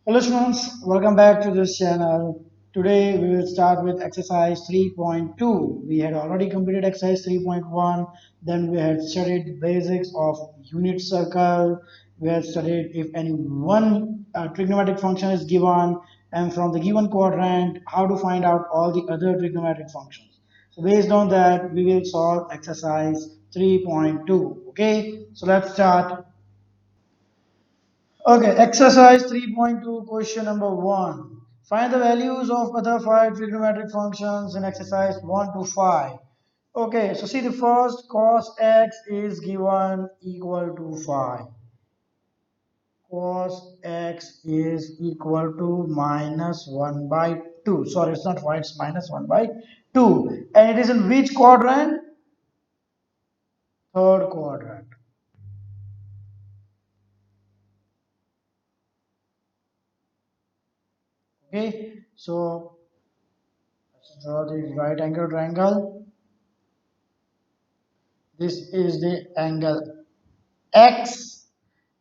Hello students, welcome back to this channel. Today we will start with exercise 3.2. We had already completed exercise 3.1, then we had studied the basics of unit circle, we had studied if any one trigonometric function is given, and from the given quadrant how to find out all the other trigonometric functions. So based on that we will solve exercise 3.2. Okay, so let's start. Okay, exercise 3.2, question number 1. Find the values of other five trigonometric functions in exercise 1 to 5. Okay, so see the first cos x is given equal to 5. Cos x is equal to minus 1 by 2. Sorry, it's not 5, it's minus 1 by 2. And it is in which quadrant? Third quadrant. Okay, so let's draw the right angle triangle. This is the angle x,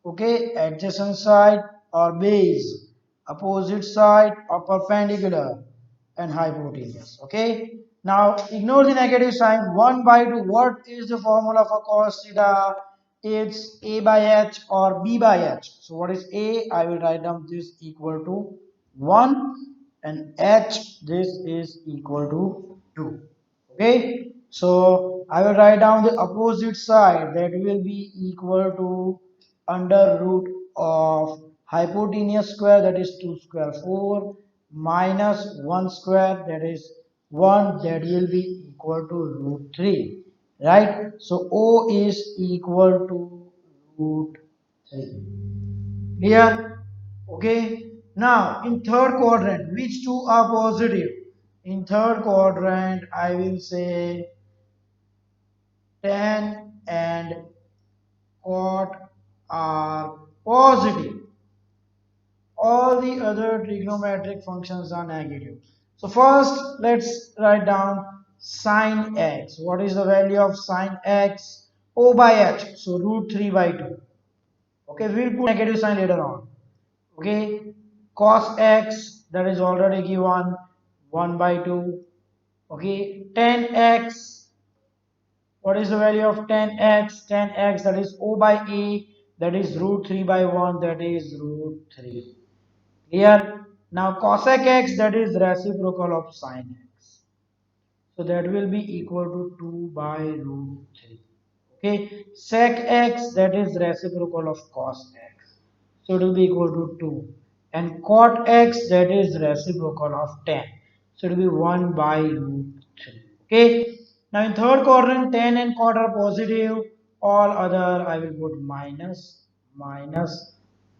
okay, adjacent side or base, opposite side or perpendicular, and hypotenuse. Okay, now ignore the negative sign. 1 by 2, what is the formula for cos theta? It's a by h or b by h. So what is a? I will write down this equal to 1, and h, this is equal to 2. Okay, so I will write down the opposite side, that will be equal to under root of hypotenuse square, that is 2 square 4, minus 1 square, that is 1, that will be equal to root 3, right? So O is equal to root 3. Clear? Okay. Now in third quadrant, which two are positive? In third quadrant, I will say tan and cot are positive. All the other trigonometric functions are negative. So first, let's write down sine x. What is the value of sine x? O by h. So root 3 by 2. Okay, we'll put negative sign later on. Okay, cos x, that is already given 1 by 2. Okay, tan x, what is the value of tan x? Tan x, that is O by a, that is root 3 by 1, that is root 3. Here, now cosec x, that is reciprocal of sine x. So that will be equal to 2 by root 3. Okay, sec x, that is reciprocal of cos x. So it will be equal to 2. And cot x, that is reciprocal of tan. So it will be 1 by root 3. Okay, now in third quadrant, tan and cot are positive. All other I will put minus, minus,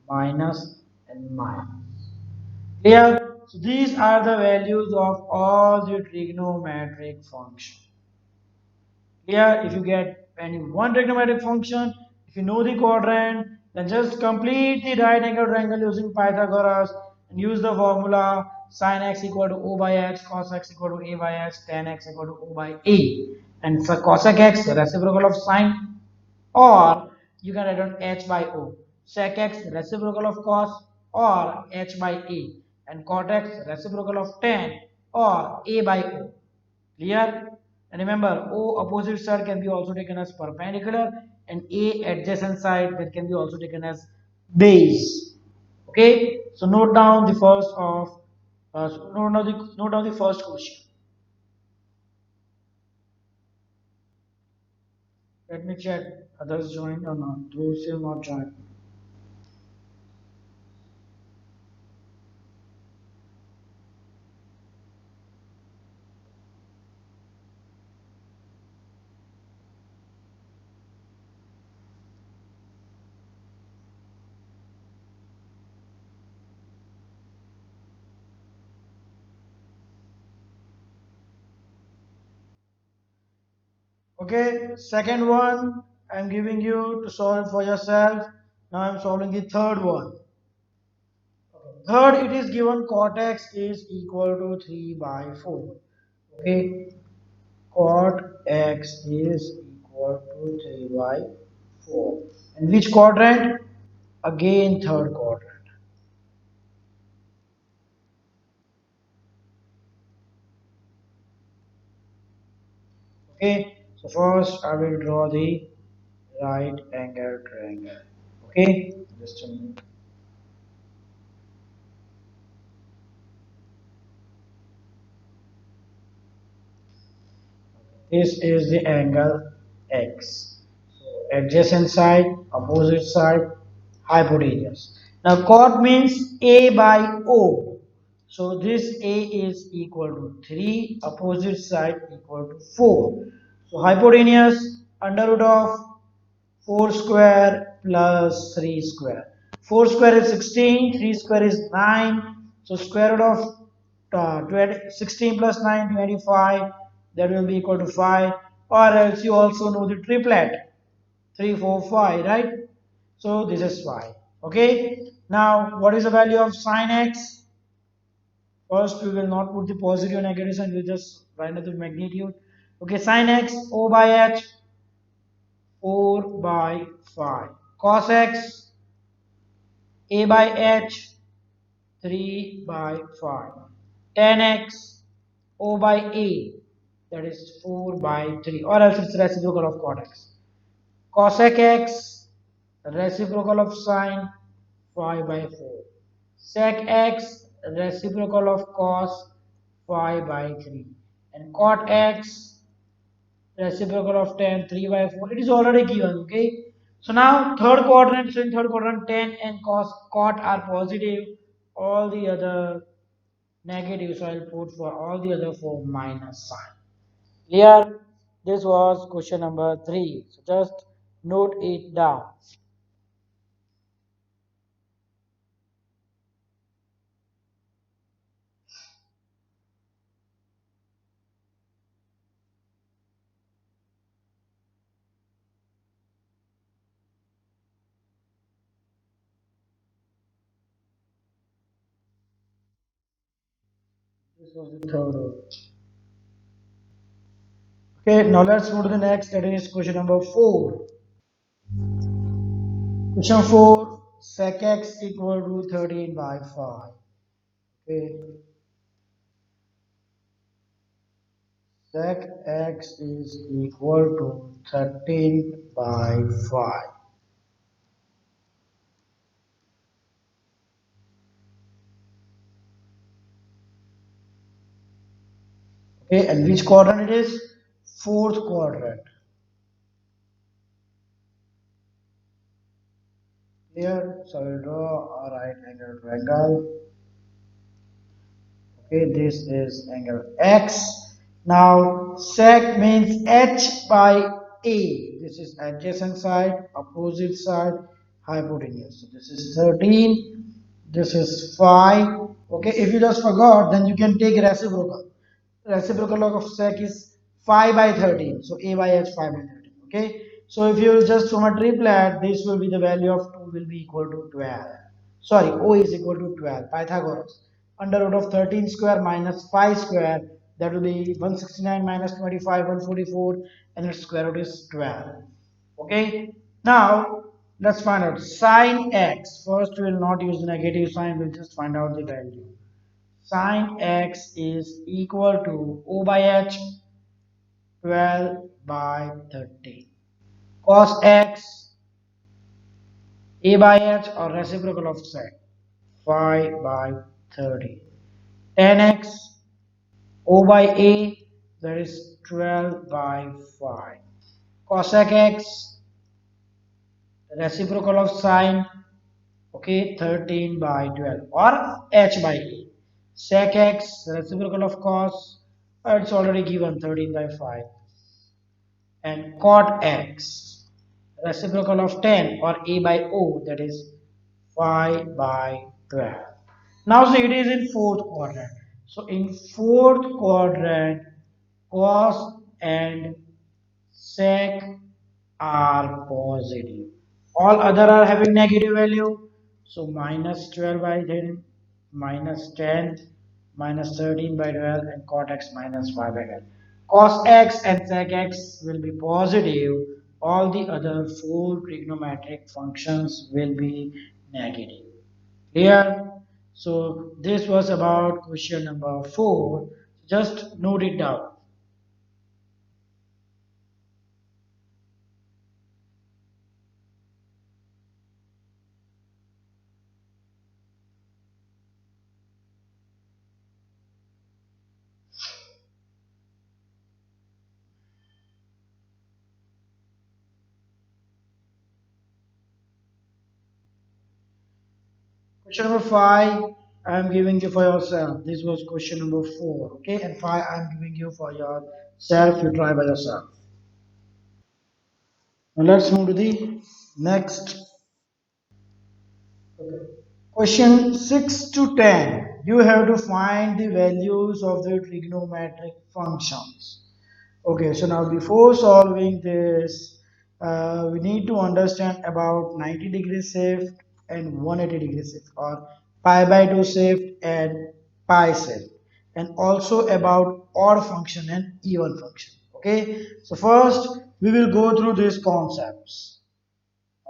minus, and minus. Clear? So these are the values of all the trigonometric functions. Clear? If you get any one trigonometric function, if you know the quadrant, then just complete the right angle triangle using Pythagoras and use the formula sin x equal to O by x, cos x equal to A by x, tan x equal to O by A. And for cosec x, the reciprocal of sine, or you can write on h by o. Sec x reciprocal of cos, or h by a, and cot x reciprocal of tan, or a by o. Clear? And remember, o opposite side can be also taken as perpendicular, and a adjacent side, that can be also taken as base. Okay, so note down the first of note down the first question. Let me check others joined or not. Those who have not joined. Okay, second one I'm giving you to solve for yourself. Now I'm solving the third one. Third, it is given cot x is equal to 3 by 4. Okay, cot x is equal to 3 by 4. And which quadrant? Again, third quadrant. Okay, so first I will draw the right angle triangle. Okay, just a minute. This is the angle X. So adjacent side, opposite side, hypotenuse. Now chord means A by O. So this A is equal to 3, opposite side equal to 4. So hypotenuse under root of 4 square plus 3 square. 4 square is 16, 3 square is 9. So square root of 16 plus 9, 25. That will be equal to 5. Or else you also know the triplet. 3, 4, 5, right? So this is 5. Okay. Now what is the value of sine x? First we will not put the positive or negative sign. We will just write the magnitude. Okay. Sine x O by h 4 by 5. Cos x A by h 3 by 5. Tan x O by a, that is 4 by 3, or else it's reciprocal of cot x. Cosec x reciprocal of sine 5 by 4. Sec x reciprocal of cos 5 by 3. And cot x reciprocal of tan 3 by 4. It is already given, okay? So now third quadrant, so in third quadrant tan and cos cot are positive, all the other negative, so I'll put for all the other four minus sign. Clear? This was question number 3. So just note it down. This was the third one. Okay, now let's move to the next, that is question number 4. Question 4, sec x equal to 13 by 5. Okay, sec x is equal to 13 by 5. Okay, and which quadrant it is? Fourth quadrant. Here, so I will draw a right angle triangle. Okay, this is angle X. Now sec means H by A. This is adjacent side, opposite side, hypotenuse. So this is 13, this is 5. Okay, if you just forgot, then you can take reciprocal. Reciprocal of sec is 5 by 13. So A by H 5 by 13. Okay, so if you just from a triplet, this will be the value of 2 will be equal to 12. Sorry, O is equal to 12. Pythagoras. Under root of 13 square minus 5 square, that will be 169 minus 25, 144, and its square root is 12. Okay, now let's find out sine x. First, we will not use the negative sign, we'll just find out the value. Sine x is equal to O by h 12 by 30. Cos x A by h or reciprocal of sec 5 by 30. Tan x O by A, that is 12 by 5. Cosec x reciprocal of sine, okay, 13 by 12, or h by A. Sec x reciprocal of cos, it's already given 13 by 5. And cot x reciprocal of 10 or a by o, that is 5 by 12. Now so it is in fourth quadrant. So in fourth quadrant, cos and sec are positive. All other are having negative value. So minus 12 by 10, minus 10, minus 13 by 12, and cot x minus 5 by 12. Cos x and sec x will be positive. All the other four trigonometric functions will be negative. Clear? So this was about question number 4. Just note it down. Question number 5, I am giving you for yourself. This was question number 4. Okay, and 5 I am giving you for yourself. You try by yourself. Now let's move to the next. Okay. Question 6 to 10. You have to find the values of the trigonometric functions. Okay, so now before solving this, we need to understand about 90 degree shift and 180 degree shift, or pi by 2 shift and pi shift, and also about odd function and even function. Okay, so first we will go through these concepts.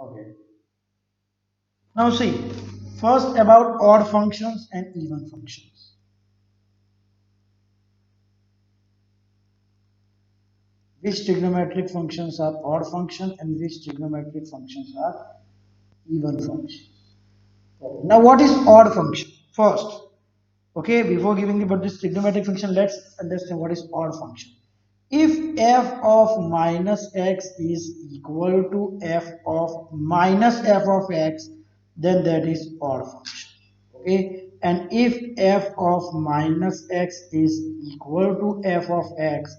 Okay, now see, first about odd functions and even functions. Which trigonometric functions are odd function and which trigonometric functions are even function. Okay. Now, what is odd function? First, okay, before giving about this trigonometric function, let's understand what is odd function. If f of minus x is equal to f of minus f of x, then that is odd function. Okay, and if f of minus x is equal to f of x,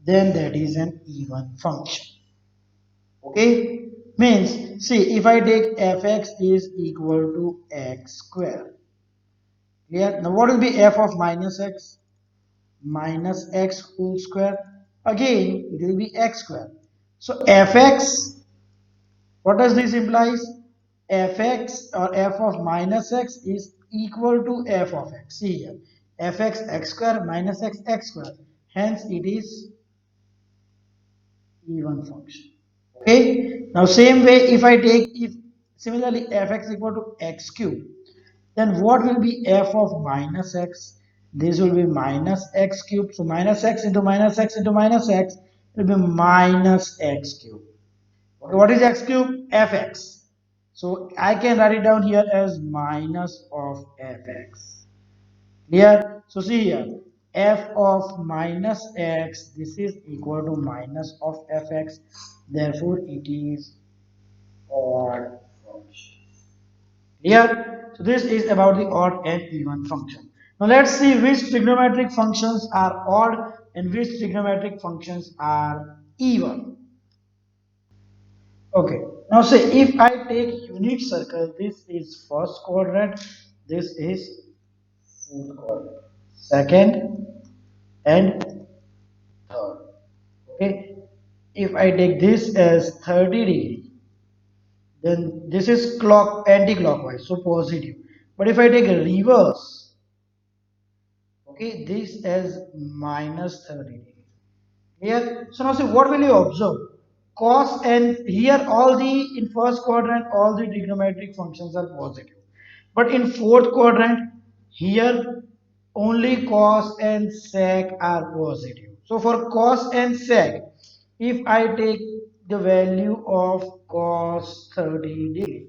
then that is an even function. Okay, means see, if I take fx is equal to x square. Clear? Now what will be f of minus x? Minus x whole square. Again, it will be x square. So fx, what does this implies? Fx or f of minus x is equal to f of x. See here, fx x square minus x square. Hence, it is even function. Okay, now same way, if I take, if similarly fx equal to x cube, then what will be f of minus x? This will be minus x cube. So minus x into minus x into minus x will be minus x cube. Okay, what is x cube? Fx. So I can write it down here as minus of fx. Clear? So see here, f of minus x, this is equal to minus of fx. Therefore, it is odd function. Clear? So this is about the odd and even function. Now let's see which trigonometric functions are odd and which trigonometric functions are even. Okay. Now say if I take unit circle, this is first quadrant, this is fourth quadrant, second and third. Okay. If I take this as 30 degree, then this is clock anti-clockwise, so positive. But if I take a reverse, okay, this as minus 30 degree. Clear? So now see, what will you observe? Cos, and here all the, in first quadrant all the trigonometric functions are positive, but in fourth quadrant here only cos and sec are positive. So for cos and sec, if I take the value of cos 30 degree,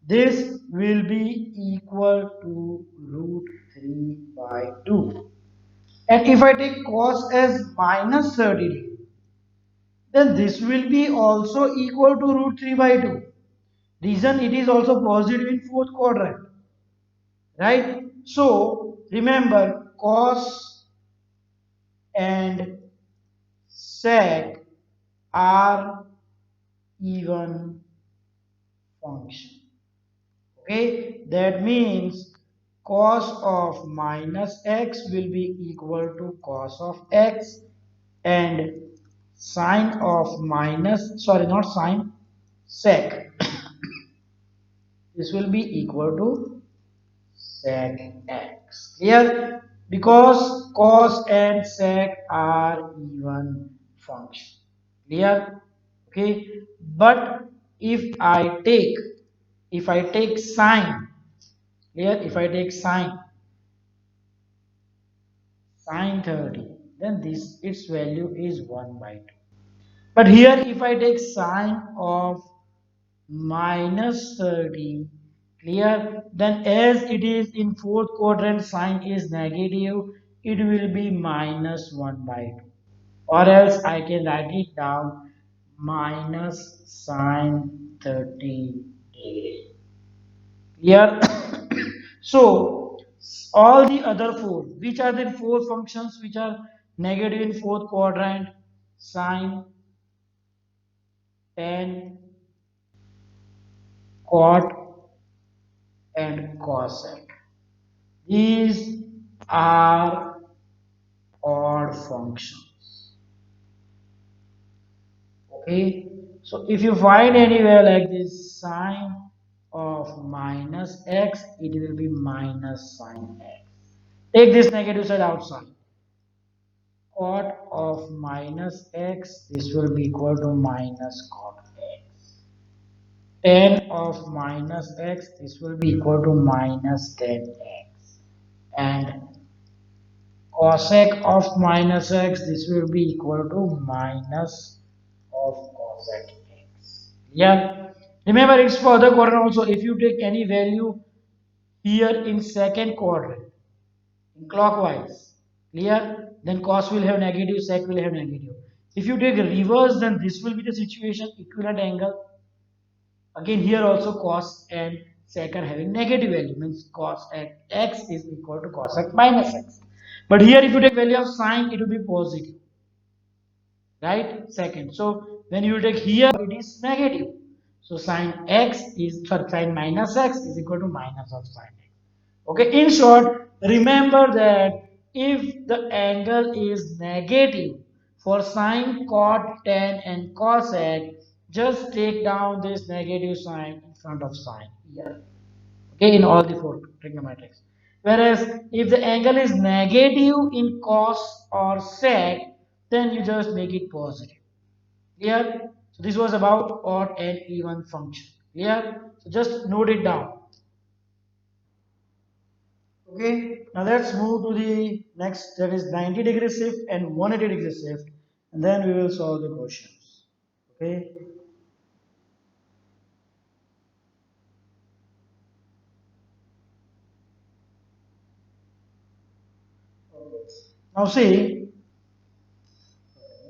this will be equal to root 3 by 2. And if I take cos as minus 30 degree, then this will be also equal to root 3 by 2. Reason, it is also positive in fourth quadrant, right? So remember, cos and sec are even function. Okay, that means cos of minus x will be equal to cos of x, and sine of minus, sorry, not sine, sec, this will be equal to sec x. Clear? Because cos and sec are even function. Clear? Okay. But if I take, if I take sine, clear? If I take sine 30, then this, its value is 1 by 2. But here if I take sine of minus 30, clear, then as it is in fourth quadrant sine is negative, it will be minus 1 by 2, or else I can write it down minus sine 30 degree. Clear? So all the other four, which are the four functions which are negative in fourth quadrant? Sine, tan, cot, and cosec. These are odd functions. Okay, so if you find anywhere like this sine of minus x, it will be minus sine x. Take this negative side outside. Cot of minus x, this will be equal to minus cot x. Tan of minus x, this will be equal to minus tan x. And cosec of minus x, this will be equal to minus of cosec x. Yeah. Remember, it's for the quadrant also. If you take any value here in second quadrant, in clockwise, clear? Then cos will have negative, sec will have negative. If you take reverse, then this will be the situation, equivalent angle. Again, here also cos and sec are having negative value, means cos x is equal to cosec minus x. But here, if you take value of sine, it will be positive, right? Second. So when you take here, it is negative. So sine x is for sine minus x is equal to minus of sine x. Okay. In short, remember that if the angle is negative for sine, cot, tan, and cosec, just take down this negative sign in front of sine here. Okay, in all the four trigonometrics. Whereas if the angle is negative in cos or sec, then you just make it positive. Clear? So this was about odd and even function. Clear? So just note it down. Okay, now let's move to the next, that is 90-degree shift and 180-degree shift, and then we will solve the questions. Okay. Now see,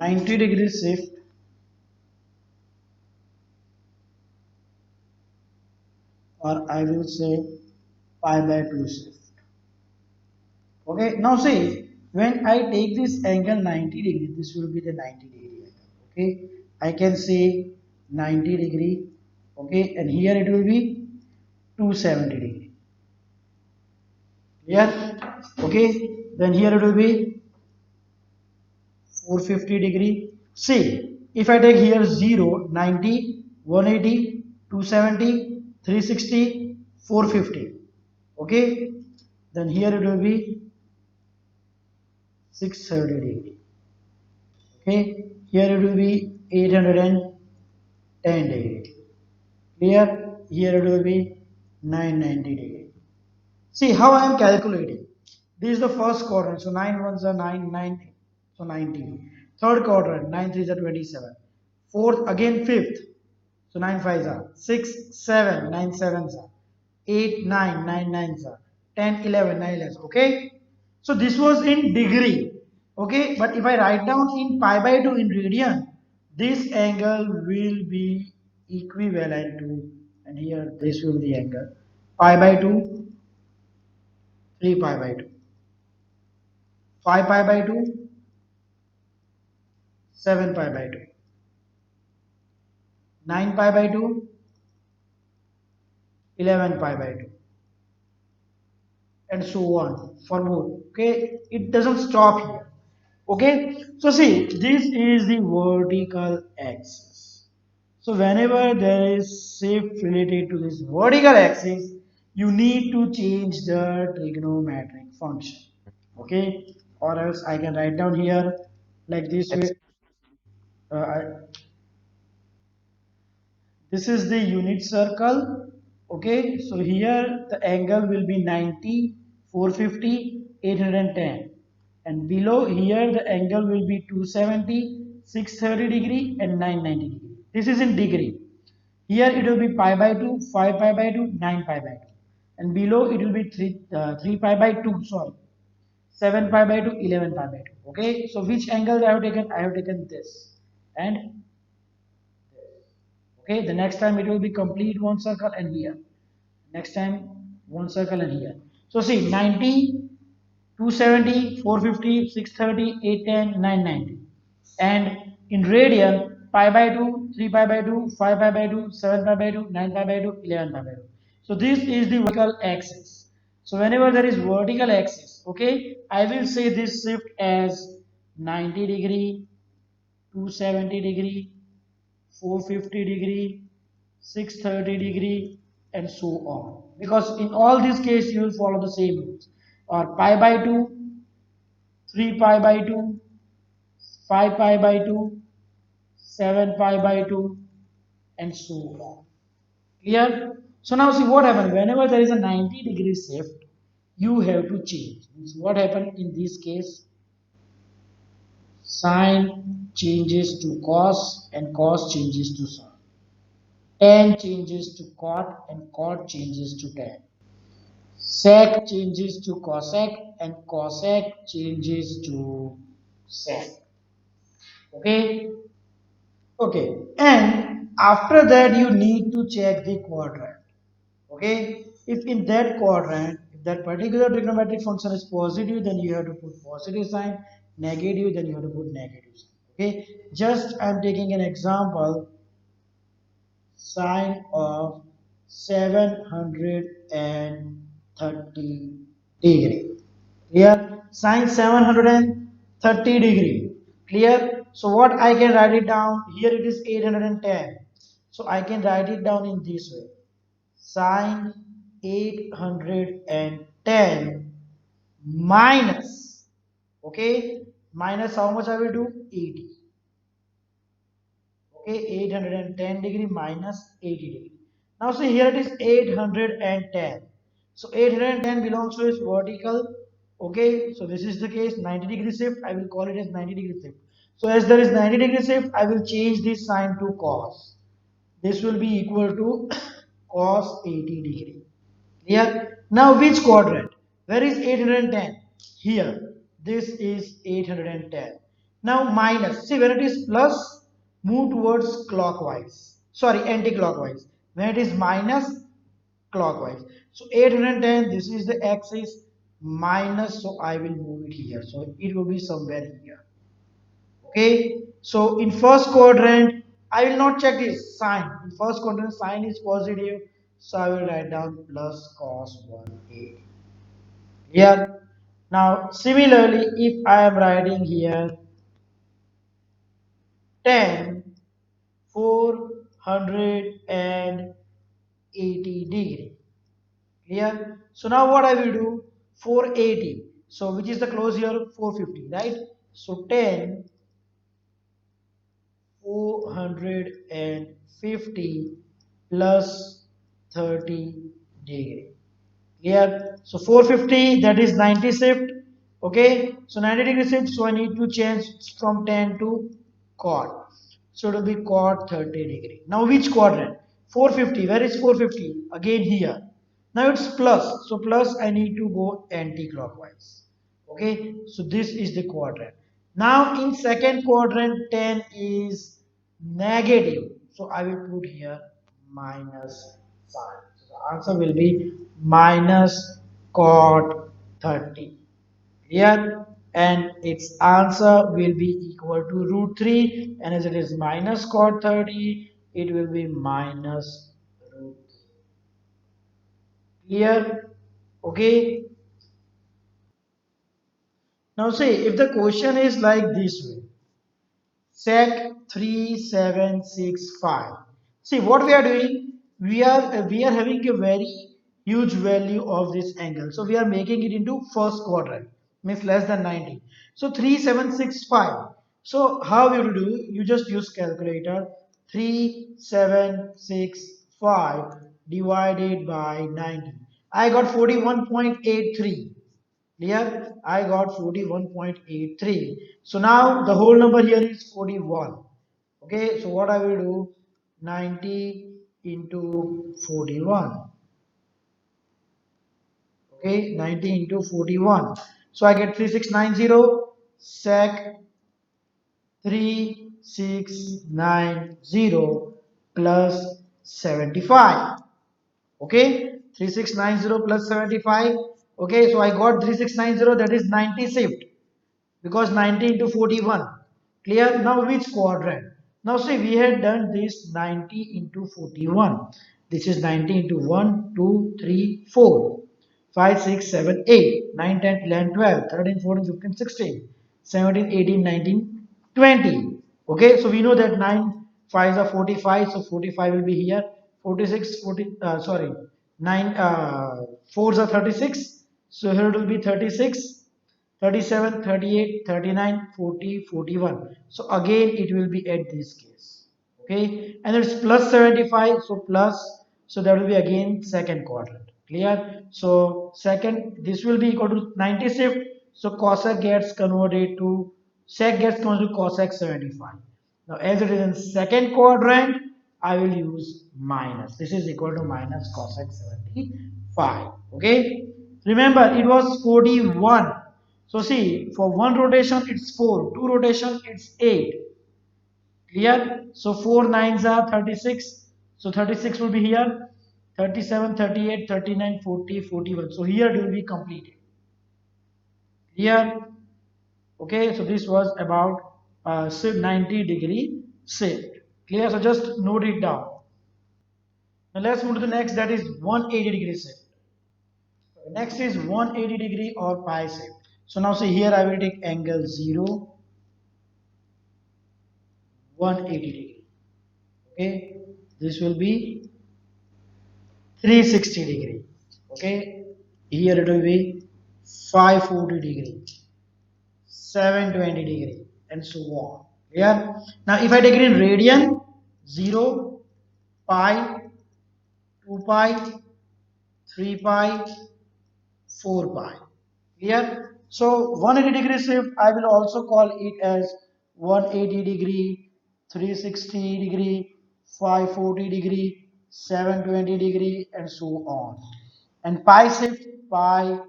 90-degree shift, or I will say pi by 2 shift. Okay, now see, when I take this angle 90 degree, this will be the 90-degree angle. Okay, I can say 90 degree. Okay, and here it will be 270 degree. Yeah, okay, then here it will be 450 degree. See, if I take here 0, 90, 180, 270, 360, 450. Okay, then here it will be 630 degree. Okay, here it will be 810 degree. Clear? Here it will be 990 degree. See how I am calculating. This is the first quadrant. So 9 ones are 9, 9, so 90. Third quadrant, 9 threes are 27. Fourth, again fifth. So 9 fives are 6, 7, 9 sevens are 8, 9, 9 nines are 10, 11, 9 11. Okay. So this was in degree. Okay. But if I write down in pi by 2 in radian, this angle will be equivalent to, and here this will be the angle, pi by 2, 3 pi by 2, 5 pi by 2, 7 pi by 2, 9 pi by 2, 11 pi by 2, and so on for both. Okay, it doesn't stop here. Okay, so see, this is the vertical axis. So whenever there is shift related to this vertical axis, you need to change the trigonometric function. Okay, or else I can write down here like this way. This is the unit circle. Okay, so here the angle will be 90, 450, 810. And below here the angle will be 270, 630 degree and 990 degree. This is in degree. Here it will be pi by 2, 5 pi by 2, 9 pi by 2. And below it will be 3 pi by 2, sorry. 7 pi by 2, 11 pi by 2. Okay, so which angle I have taken? I have taken this. And okay, the next time it will be complete one circle and here. Next time one circle and here. So see 90, 270, 450, 630, 810, 990. And in radian, pi by 2, 3 pi by 2, 5 pi by 2, 7 pi by 2, 9 pi by 2, 11 pi by 2. So this is the vertical axis. So whenever there is vertical axis, okay, I will say this shift as 90 degree, 270 degree, 450 degree, 630 degree, and so on. Because in all these cases, you will follow the same rules. Or pi by 2, 3 pi by 2, 5 pi by 2, 7 pi by 2, and so on. Clear? So now see what happened. Whenever there is a 90-degree shift, you have to change. Means what happened in this case? Sine changes to cos and cos changes to sin. Tan changes to cot and cot changes to tan. Sec changes to cosec and cosec changes to sec. Okay? Okay. And after that, you need to check the quadrant. Okay? If in that quadrant, if that particular trigonometric function is positive, then you have to put positive sign, negative, then you have to put negative sign. Okay? Just I'm taking an example, sine of 730 degree. Clear? Sine 730 degree. Clear? So what I can write it down? Here it is 810. So I can write it down in this way. Sine 810 minus, okay, minus how much I will do? 80. Okay, 810 degree minus 80 degree. Now see here it is 810. So 810 belongs to its vertical. Okay, so this is the case 90 degree shift. I will call it as 90 degree shift. So as there is 90 degree shift, I will change this sign to cos. This will be equal to cos 80 degree. Clear? Now which quadrant? Where is 810? Here. This is 810. Now minus. See when it is plus, move towards clockwise. Sorry, anti-clockwise. When it is minus, clockwise. So 810, this is the axis minus, so I will move it here. So it will be somewhere here. Okay, so in first quadrant I will not check this sign. In first quadrant sign is positive, so I will write down plus cos 180 here. Now similarly, if I am writing here 10 480 degree, clear? So now what I will do? 480, so which is the close here? 450, right? So 10 450 plus 30 degree. Clear? So 450, that is 90 shift. Okay, so 90 degree shift, so I need to change from 10 to cot. So it will be cot 30 degree. Now which quadrant? 450. Where is 450? Again here. Now it's plus. So plus I need to go anti-clockwise. Okay, so this is the quadrant. Now in second quadrant 10 is negative. So I will put here minus sign. So the answer will be minus cot 30. Here, and its answer will be equal to root 3, and as it is minus cot 30, it will be minus root 3. Here, okay. Now see, if the question is like this way, sec 3765. See what we are doing? We are having a very huge value of this angle. So we are making it into first quadrant, means less than 90. So 3765. So how you do? You just use calculator. 3765 divided by 90. I got 41.83. Here I got 41.83. So now the whole number here is 41. Okay, so what I will do, 90 into 41. Okay, 90 into 41. So I get 3690 sec 3690 plus 75. Okay, 3690 plus 75. Okay, so I got 3690, that is 90 shift, because 90 into 41. Clear? Now which quadrant? Now see, we had done this 90 into 41. This is 90 into 1, 2, 3, 4, 5, 6, 7, 8, 9, 10, 11, 12, 13, 14, 15, 16, 17, 18, 19, 20. Okay, so we know that 9 5s are 45, so 45 will be here. 46, 40, sorry, 9 4s are 36, so here it will be 36. 37, 38, 39, 40, 41. So again it will be at this case. Okay, and it's plus 75, so plus, so that will be again second quadrant. Clear? So second, this will be equal to 90 shift, so cosec gets converted to, sec gets converted to cosec 75. Now as it is in second quadrant, I will use minus. This is equal to minus cosec 75. Okay, remember it was 41. So see, for one rotation it's 4, two rotation it's 8. Clear? So 4 nines are 36. So 36 will be here. 37, 38, 39, 40, 41. So here it will be completed. Clear? Okay, so this was about shift 90-degree shift. Clear? So just note it down. Now let's move to the next, that is 180-degree shift. Next is 180-degree or pi shift. So now see here I will take angle 0, 180-degree. Okay, this will be 360-degree. Okay, here it will be 540-degree, 720-degree, and so on. Clear? Now if I take it in radian, 0, pi, 2 pi, 3 pi, 4 pi. Clear? So 180-degree shift, I will also call it as 180-degree, 360-degree, 540-degree, 720-degree, and so on. And pi shift, pi,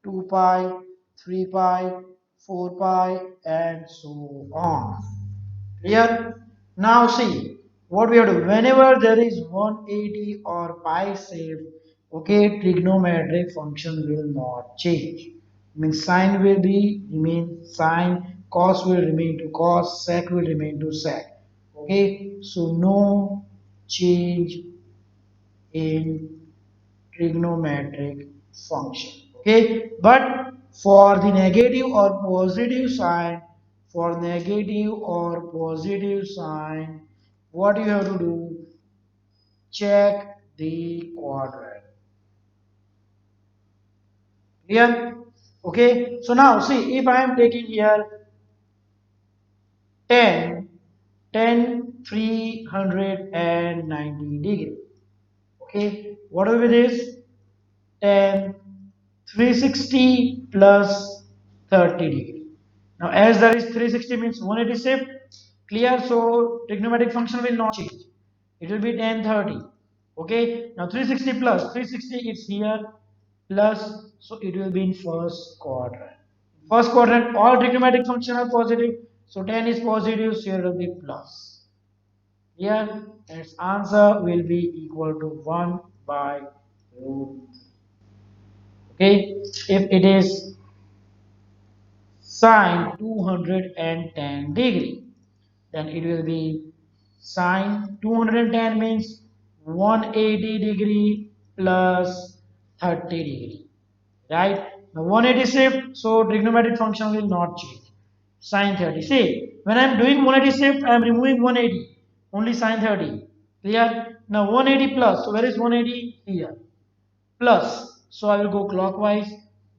2 pi, 3 pi, 4 pi, and so on. Clear? Now see what we have to do. Whenever there is 180 or pi shift, okay, trigonometric function will not change. Means sine will be remain sine, cos will remain to cos, sec will remain to sec. Okay, so no change in trigonometric function. Okay, but for the negative or positive sign, for negative or positive sign, what you have to do, check the quadrant. Clear? Okay, so now see, if I am taking here 10, 10, 390-degree. Okay, what will be this? 10, 360 plus 30-degree. Now as there is 360 means 180 shift, clear, so trigonometric function will not change. It will be 1030. Okay, now 360 plus 360 is here, plus, so it will be in first quadrant. First quadrant all trigonometric function are positive, so 10 is positive, so here will be plus. Here its answer will be equal to 1 by root. Okay, if it is sine 210-degree, then it will be sine 210 means 180-degree plus 30-degree, right? Now 180 shift, so trigonometric function will not change. Sine 30. See, when I am doing 180 shift, I am removing 180, only sine 30. Clear? Now 180 plus, so where is 180? Here. Plus, so I will go clockwise.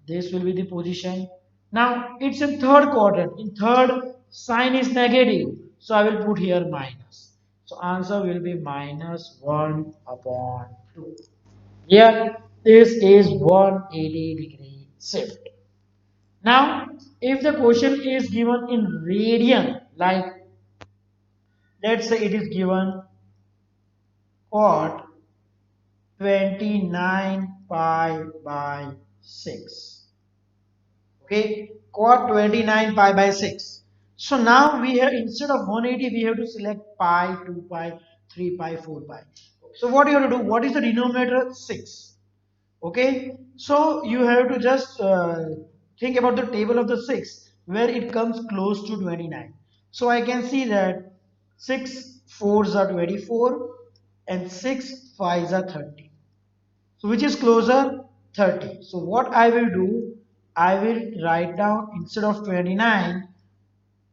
This will be the position. Now it's in third quadrant. In third, sign is negative, so I will put here minus. So answer will be minus 1 upon 2. Here this is 180-degree shift. Now if the question is given in radian, like let's say it is given cot 29 pi by 6. Okay, cot 29 pi by 6. So now we have, instead of 180 we have to select pi, 2 pi, 3 pi, 4 pi. So what you have to do, what is the denominator? 6. Okay, so you have to just think about the table of the 6 where it comes close to 29. So I can see that 6 fours are 24 and 6 fives are 30. So which is closer? 30. So what I will do, I will write down instead of 29,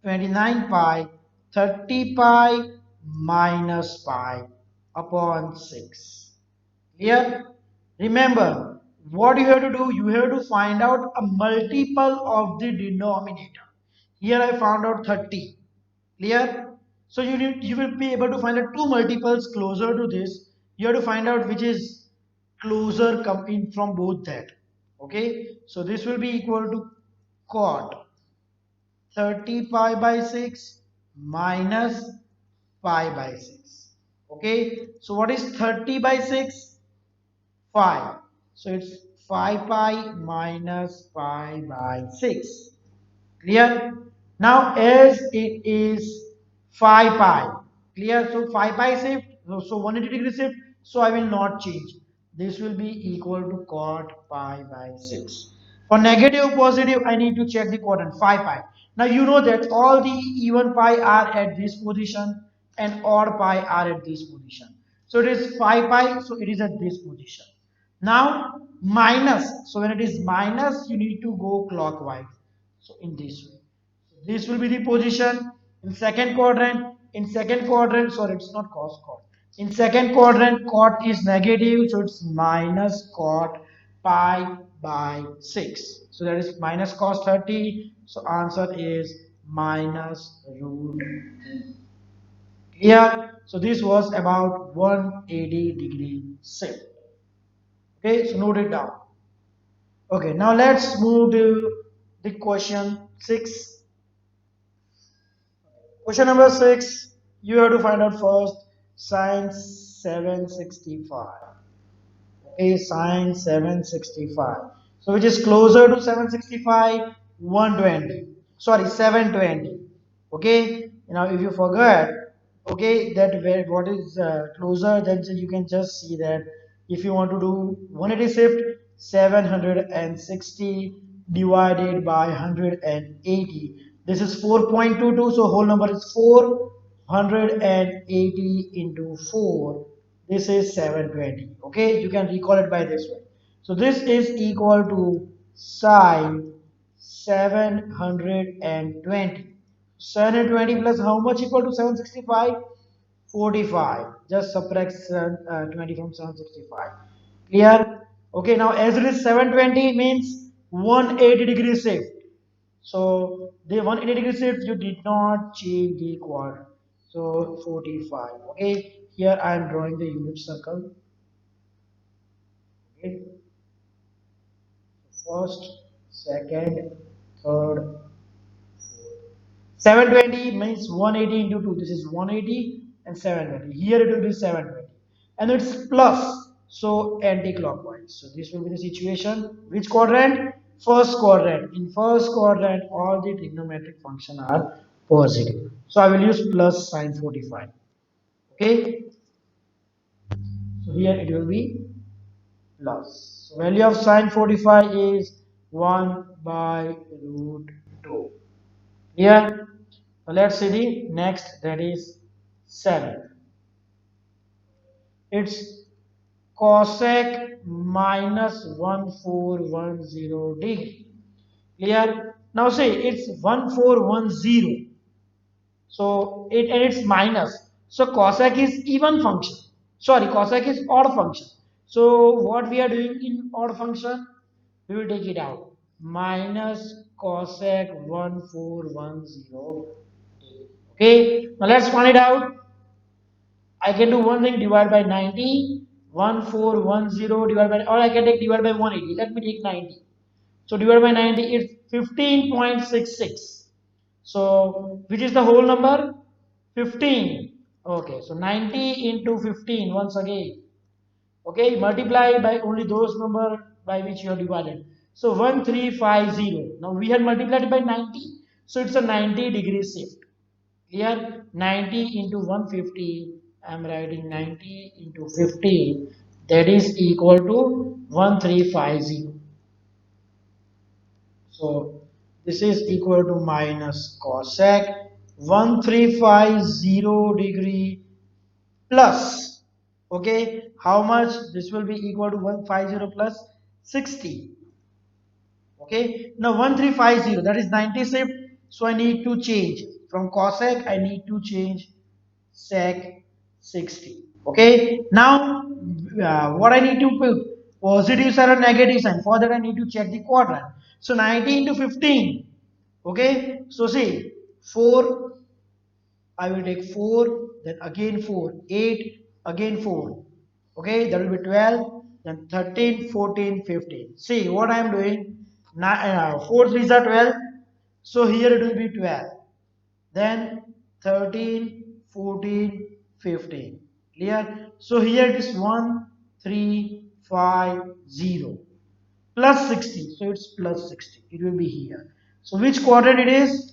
29 pi, 30 pi minus pi upon 6. Clear? Remember, what you have to do, you have to find out a multiple of the denominator. Here I found out 30. Clear? So you will be able to find out two multiples closer to this. You have to find out which is closer coming from both that. Okay? So this will be equal to cot 30 pi by 6 minus pi by 6. Okay? So what is 30 by 6? 5. So it's 5 pi minus pi by 6. Clear? Now as it is 5 pi. Clear? So 5 pi shift. So 180 degree shift. So I will not change. This will be equal to cot pi by 6. For negative positive, I need to check the quadrant 5 pi. Now you know that all the even pi are at this position and odd pi are at this position. So it is 5 pi, so it is at this position. Now minus, so when it is minus, you need to go clockwise. So in this way. So this will be the position in second quadrant. In second quadrant, sorry, it's not cos cot. In second quadrant, cot is negative, so it's minus cot pi by 6. So that is minus cos 30. So answer is minus root 3. Clear? So this was about 180-degree shift. Okay, so note it down. Okay, now let's move to the question 6. Question number 6, you have to find out first sine 765. Okay, sine 765. So which is closer to 765? 120. Sorry, 720. Okay, now if you forget, okay, that where what is closer, then you can just see that if you want to do 180 shift, 760 divided by 180. This is 4.22, so whole number is 480 into 4. This is 720. Okay, you can recall it by this way. So this is equal to sine 720. 720 plus how much equal to 765? 45. Just subtract 20 from 765. Clear? Okay, now as it is 720 means 180-degree shift. So the 180-degree shift, you did not change the quadrant. So 45. Okay, here I am drawing the unit circle. Okay, first, second, third, 720 means 180 into 2. This is 180 and 720. Here it will be 720. And it's plus, so anti-clockwise. So this will be the situation. Which quadrant? First quadrant. In first quadrant, all the trigonometric functions are positive. So I will use plus sine 45. Okay. So here it will be plus. So value of sine 45 is 1 by root 2. Here, let's see the next, that is 7. It's cosec minus 1410 degree. Clear? Now see, it's 1410. So it and it's minus. So cosec is even function. Sorry, cosec is odd function. So what we are doing in odd function? We will take it out. Minus cosec 1410. Okay, now let's find it out. I can do one thing, divide by 90, 1410 divided by, or I can take divide by 180. Let me take 90. So divide by 90 is 15.66. So which is the whole number? 15. Okay, so 90 into 15 once again. Okay, multiply by only those number by which you have divided. So 1350. Now we had multiplied by 90. So it's a 90-degree shift. Here 90 into 150. I am writing 90 into 15. that is equal to 1350. So this is equal to minus cosec 1350 plus, okay, how much this will be equal to 150 plus 60. Okay, now 1350, that is 90 shift, so I need to change from cosec, I need to change sec 60. Okay, now what I need to put, positive sign or negative sign, for that I need to check the quadrant. So 90 into 15. Okay, so see 4, I will take 4, then again 4, 8, again 4. Okay, that will be 12, then 13, 14, 15. See what I am doing. 4 3s are 12, so here it will be 12. Then 13, 14, 15. Clear? So here it is 1, 3, 5, 0 plus 60. So it's plus 60. It will be here. So which quadrant it is?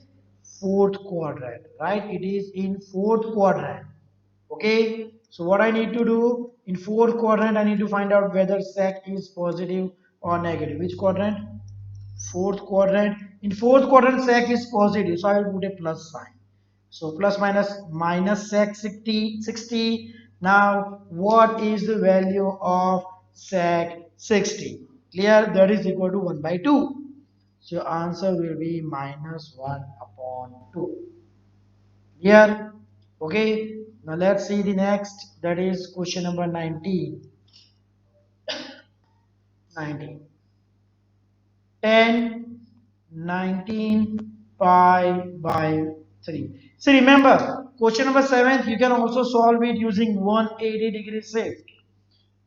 Fourth quadrant, right? It is in fourth quadrant. Okay. So what I need to do in fourth quadrant, I need to find out whether sec is positive or negative. Which quadrant? Fourth quadrant. In fourth quadrant, sec is positive. So I will put a plus sign. So plus minus minus sec 60. Now what is the value of sec 60? Clear? That is equal to 1 by 2. So your answer will be minus 1 upon 2. Clear? Okay. Now let's see the next. That is question number 19. 19. 10, 19 pi by 3. So remember, question number 7, you can also solve it using 180-degree shift.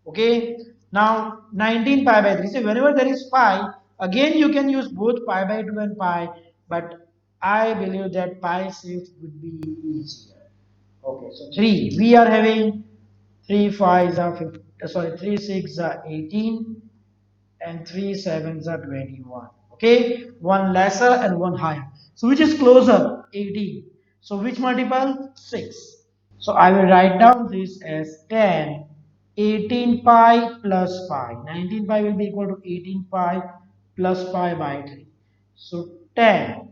Okay. Now 19 pi by 3. So whenever there is pi, again you can use both pi by 2 and pi, but I believe that pi shift would be easier. Okay, so 3. We are having 3 5s are 50, sorry, 3 6 are 18 and 3 sevens are 21. Okay, one lesser and one higher. So which is closer? 18. So which multiple? 6. So I will write down this as 10. 18 pi plus pi. 19 pi will be equal to 18 pi plus pi by 3. So 10.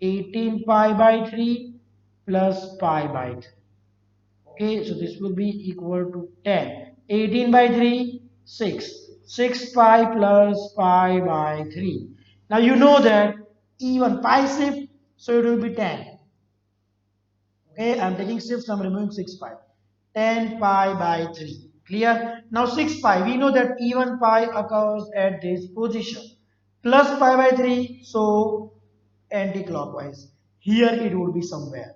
18 pi by 3 plus pi by 3. Okay, so this will be equal to 10. 18 by 3, 6. 6 pi plus pi by 3. Now you know that even pi shift, so it will be 10. Okay, I'm taking shifts, I'm removing 6 pi. 10 pi by 3. Clear? Now 6 pi, we know that even pi occurs at this position. Plus pi by 3, so anti-clockwise. Here it would be somewhere.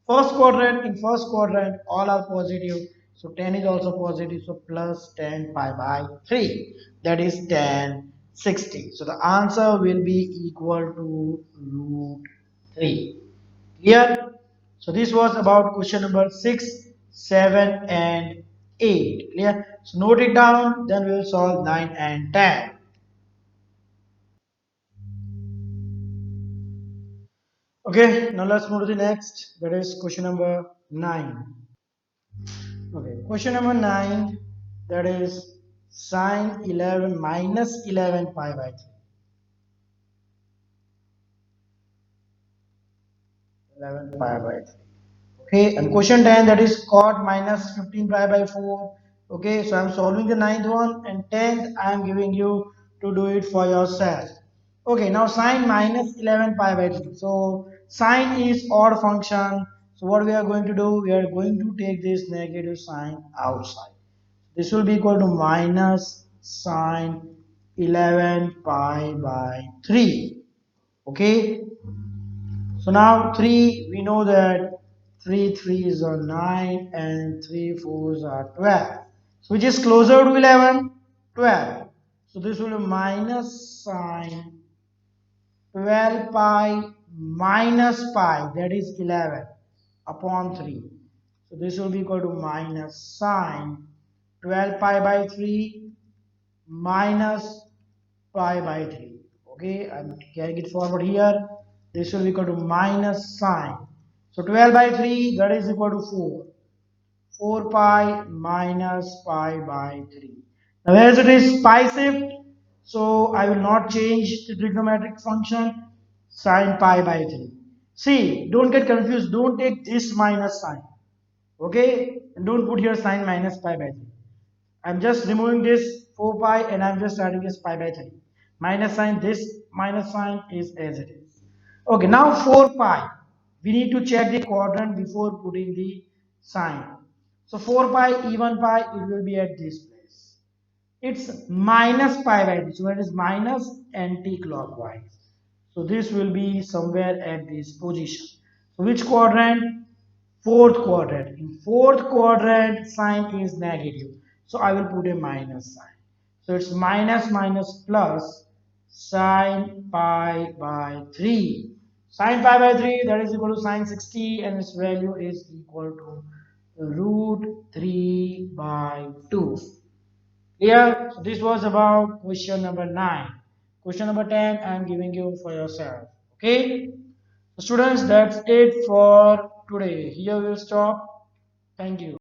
First quadrant, in first quadrant, all are positive. So 10 is also positive. So plus 10 pi by 3. That is 10, 60. So the answer will be equal to root 3. Clear? So this was about question number 6, 7 and 8. Clear? So note it down. Then we will solve 9 and 10. Okay, now let's move to the next. That is question number 9. Okay, question number 9, that is sine 11 minus 11 pi by 3. 11 pi by 3. Okay, and question 10, that is cot minus 15 pi by 4. Okay, so I'm solving the ninth one, and 10th I'm giving you to do it for yourself. Okay, now sine minus 11 pi by 3. So sine is odd function. So what we are going to do, we are going to take this negative sign outside. This will be equal to minus sine 11 pi by 3. Okay. So now 3, we know that 3 3s are 9 and 3 4s are 12. So which is closer to 11? 12. So this will be minus sine 12 pi minus pi, that is 11 upon 3. So this will be equal to minus sine 12 pi by 3 minus pi by 3. Okay, I'm carrying it forward here. This will be equal to minus sine. So 12 by 3, that is equal to 4. 4 pi minus pi by 3. Now as it is pi shift, so I will not change the trigonometric function sine pi by 3. See, don't get confused. Don't take this minus sign. Okay? And don't put here sine minus pi by 3. I'm just removing this 4 pi and I'm just adding this pi by 3. Minus sign, this minus sign is as it is. Okay, now 4 pi. We need to check the quadrant before putting the sign. So 4 pi, even pi, it will be at this place. It's minus pi by 3. So it is minus anti-clockwise. So this will be somewhere at this position. So which quadrant? Fourth quadrant. In fourth quadrant, sign is negative. So I will put a minus sign. So it's minus minus plus sine pi by 3. Sine pi by 3, that is equal to sine 60, and its value is equal to root 3 by 2. Clear? So this was about question number 9. Question number 10 I am giving you for yourself. Okay? So students, that's it for today. Here we'll stop. Thank you.